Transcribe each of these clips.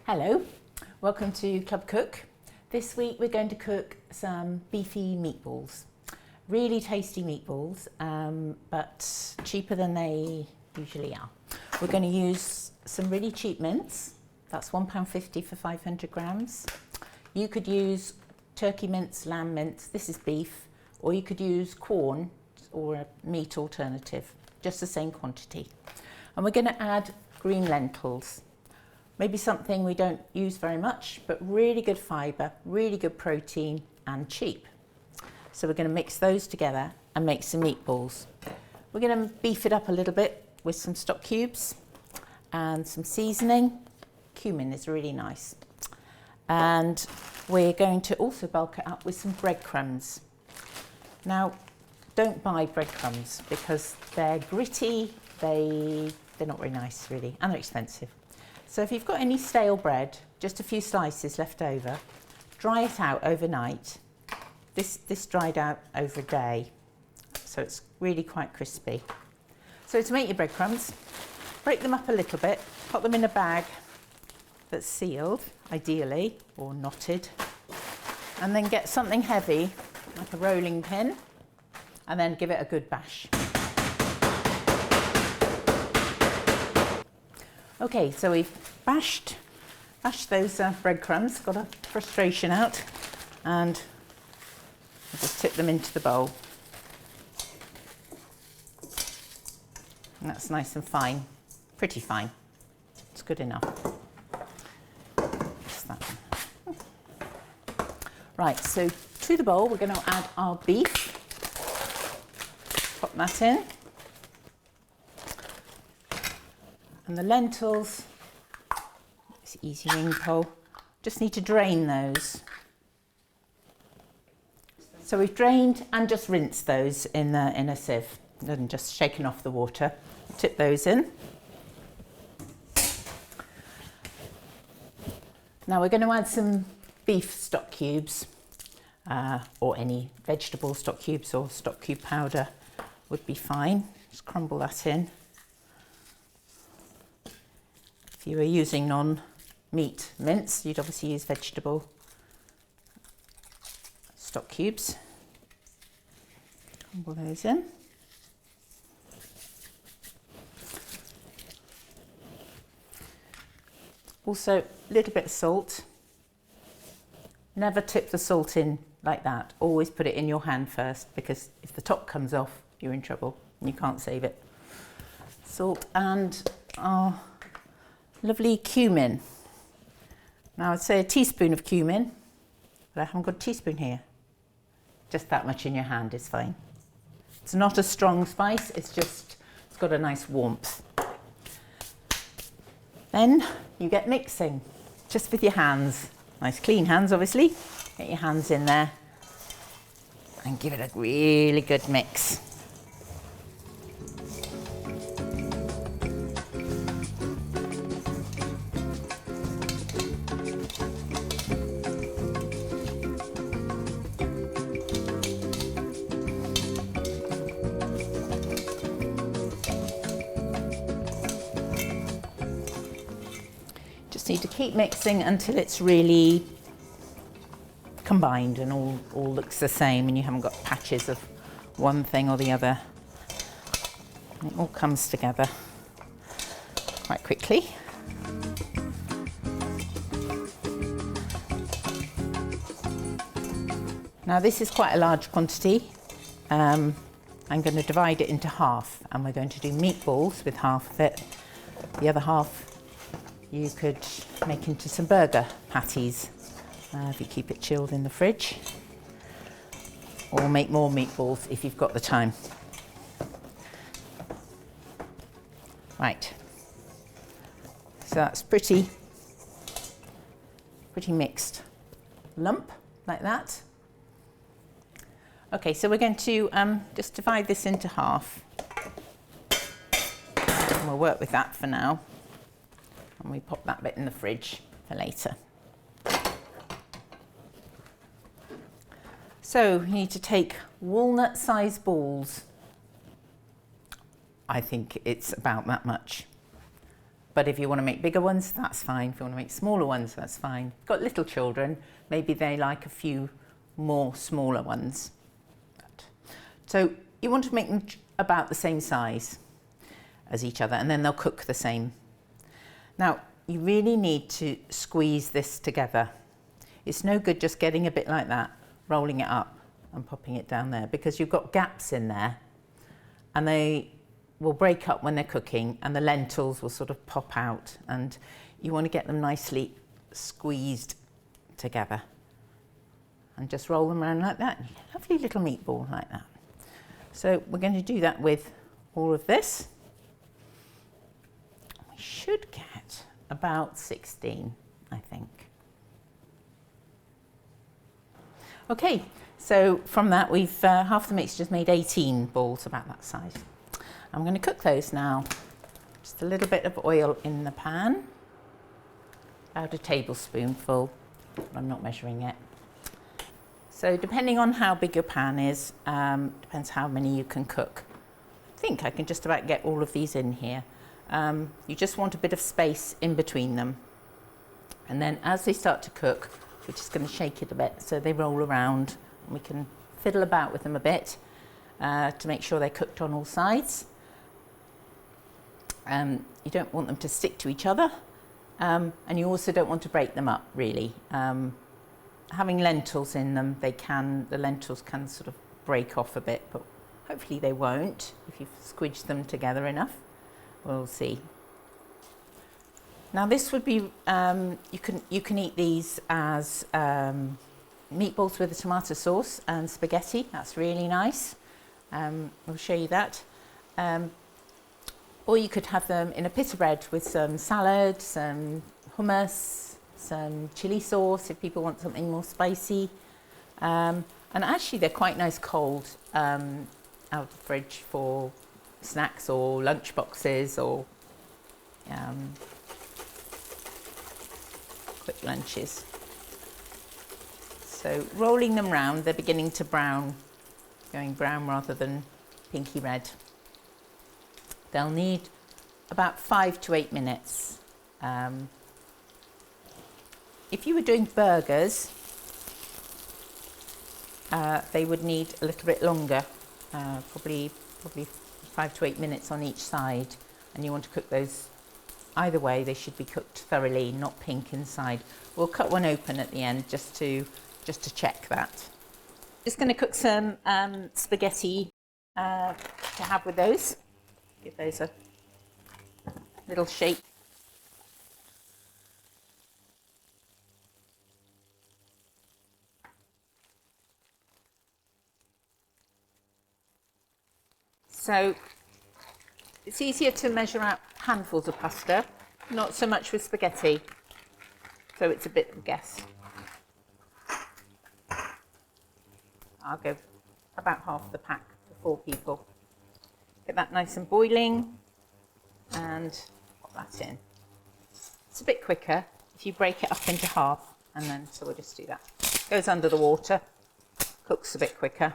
Hello, welcome to Club Cook. This week we're going to cook some beefy meatballs. Really tasty meatballs, but cheaper than they usually are. We're going to use some really cheap mince. That's £1.50 for 500 grams. You could use turkey mince, lamb mince, this is beef, or you could use Quorn or a meat alternative, just the same quantity. And we're going to add green lentils. Maybe something we don't use very much, but really good fibre, really good protein and cheap. So we're going to mix those together and make some meatballs. We're going to beef it up a little bit with some stock cubes and some seasoning. Cumin is really nice. And we're going to also bulk it up with some breadcrumbs. Now, don't buy breadcrumbs because they're gritty, they're not very nice really, and they're expensive. So if you've got any stale bread, just a few slices left over, dry it out overnight. This dried out over a day, so it's really quite crispy. So to make your breadcrumbs, break them up a little bit, put them in a bag that's sealed, ideally, or knotted, and then get something heavy, like a rolling pin, and then give it a good bash. Okay, so we've bashed those breadcrumbs, got a frustration out, and I'll just tip them into the bowl. And that's nice and fine, pretty fine. It's good enough. Just that one. Right, so to the bowl we're going to add our beef. Pop that in. And the lentils, this easy ring pull, just need to drain those. So we've drained and just rinsed those in a sieve and just shaken off the water. Tip those in. Now we're going to add some beef stock cubes, or any vegetable stock cubes or stock cube powder would be fine. Just crumble that in. If you were using non-meat mince, you'd obviously use vegetable stock cubes. Crumble those in. Also, a little bit of salt. Never tip the salt in like that. Always put it in your hand first, because if the top comes off, you're in trouble and you can't save it. Salt and our lovely cumin. Now I'd say a teaspoon of cumin, but I haven't got a teaspoon here. Just that much in your hand is fine. It's not a strong spice, it's got a nice warmth. Then you get mixing, just with your hands. Nice clean hands, obviously. Get your hands in there and give it a really good mix. Just need to keep mixing until it's really combined and all looks the same and you haven't got patches of one thing or the other. It all comes together quite quickly. Now this is quite a large quantity. I'm going to divide it into half and we're going to do meatballs with half of it. The other half you could make into some burger patties if you keep it chilled in the fridge, or make more meatballs if you've got the time. Right, so that's pretty mixed lump like that. Okay, so we're going to just divide this into half, and we'll work with that for now. And we pop that bit in the fridge for later. So you need to take walnut-sized balls. I think it's about that much. But if you want to make bigger ones, that's fine. If you want to make smaller ones, that's fine. If you've got little children, maybe they like a few more smaller ones. So you want to make them about the same size as each other, and then they'll cook the same. Now, you really need to squeeze this together. It's no good just getting a bit like that, rolling it up and popping it down there, because you've got gaps in there and they will break up when they're cooking and the lentils will sort of pop out, and you want to get them nicely squeezed together. And just roll them around like that. Lovely little meatball like that. So we're going to do that with all of this. We should get about 16, I think. Okay, so from that we've half the mixture's made 18 balls about that size. I'm going to cook those now. Just a little bit of oil in the pan, about a tablespoonful, I'm not measuring it. So depending on how big your pan is, depends how many you can cook. I think I can just about get all of these in here. You just want a bit of space in between them. And then as they start to cook, we're just going to shake it a bit so they roll around. And we can fiddle about with them a bit to make sure they're cooked on all sides. You don't want them to stick to each other, and you also don't want to break them up really. Having lentils in them, the lentils can sort of break off a bit, but hopefully they won't if you've squidged them together enough. We'll see. Now this would be, you can eat these as meatballs with a tomato sauce and spaghetti. That's really nice. We'll show you that. Or you could have them in a pitta bread with some salad, some hummus, some chilli sauce if people want something more spicy. And actually they're quite nice cold out of the fridge for snacks or lunch boxes or quick lunches. So rolling them round, they're beginning to brown, going brown rather than pinky red. They'll need about 5 to 8 minutes. If you were doing burgers, they would need a little bit longer, probably 5 to 8 minutes on each side. And you want to cook those either way. They should be cooked thoroughly, not pink inside. We'll cut one open at the end just to check that. Just going to cook some spaghetti to have with those. Give those a little shake. So it's easier to measure out handfuls of pasta, not so much with spaghetti. So it's a bit of a guess. I'll go about half the pack for 4 people. Get that nice and boiling and pop that in. It's a bit quicker if you break it up into half, and then so we'll just do that. Goes under the water, cooks a bit quicker,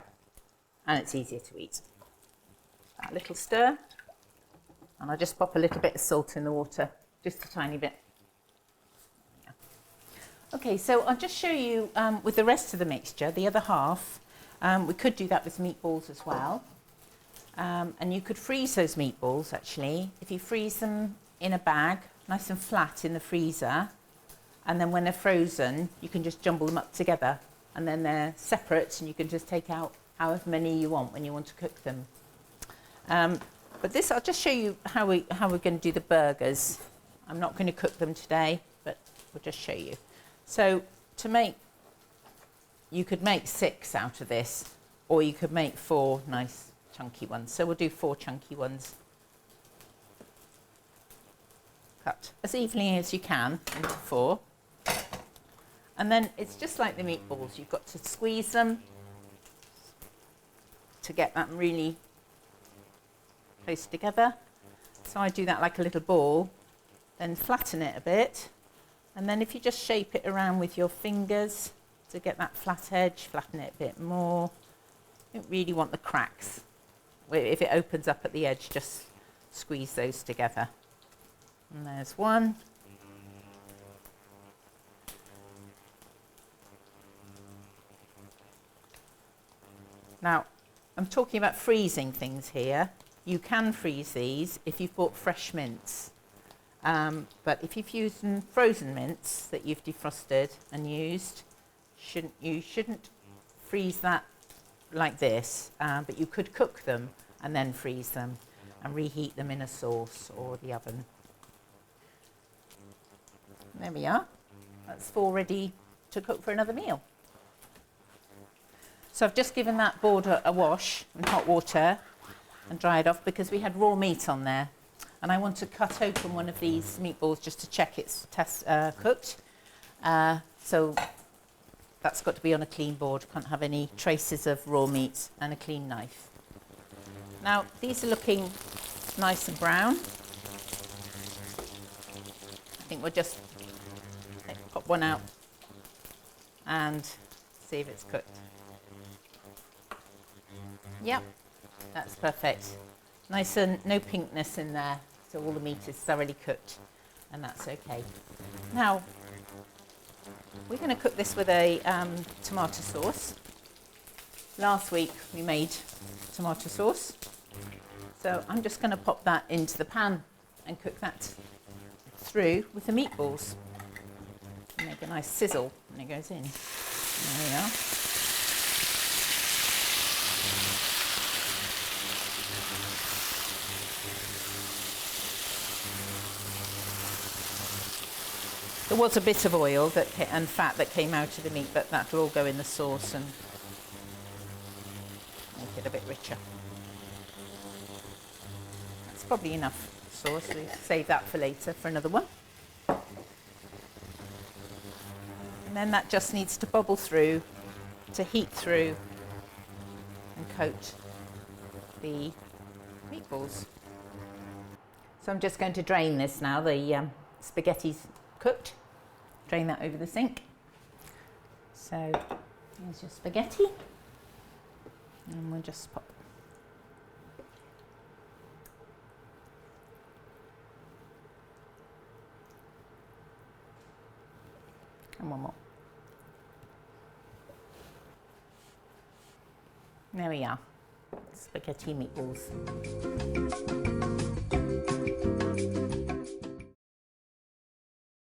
and it's easier to eat. A little stir, and I'll just pop a little bit of salt in the water, just a tiny bit. Yeah. Okay, so I'll just show you with the rest of the mixture, the other half. We could do that with meatballs as well. And you could freeze those meatballs actually. If you freeze them in a bag, nice and flat in the freezer, and then when they're frozen, you can just jumble them up together, and then they're separate, and you can just take out however many you want when you want to cook them. But this, I'll just show you how we're going to do the burgers. I'm not going to cook them today, but we'll just show you. So you could make 6 out of this, or you could make 4 nice chunky ones. So we'll do 4 chunky ones. Cut as evenly as you can into 4. And then it's just like the meatballs. You've got to squeeze them to get that really close together. So I do that like a little ball, then flatten it a bit, and then if you just shape it around with your fingers to get that flat edge, flatten it a bit more. You don't really want the cracks. If it opens up at the edge, just squeeze those together. And there's one. Now, I'm talking about freezing things here. You can freeze these if you've bought fresh mince. But if you've used frozen mince that you've defrosted and used, you shouldn't freeze that like this, but you could cook them and then freeze them and reheat them in a sauce or the oven. There we are. That's all ready to cook for another meal. So I've just given that board a wash in hot water and dry it off because we had raw meat on there. And I want to cut open one of these meatballs just to check it's cooked. So that's got to be on a clean board. Can't have any traces of raw meat, and a clean knife. Now these are looking nice and brown. I think we'll just pop one out and see if it's cooked. Yep, that's perfect. Nice and no pinkness in there, so all the meat is thoroughly cooked, and that's okay. Now, we're going to cook this with a tomato sauce. Last week we made tomato sauce, so I'm just going to pop that into the pan and cook that through with the meatballs. Make a nice sizzle when it goes in. There we are. There was a bit of oil and fat that came out of the meat, but that will all go in the sauce and make it a bit richer. That's probably enough sauce. We'll save that for later for another one. And then that just needs to bubble through, to heat through and coat the meatballs. So I'm just going to drain this now. The spaghetti's cooked. Drain that over the sink. So here's your spaghetti, and we'll just pop. And one more. There we are. Spaghetti meatballs.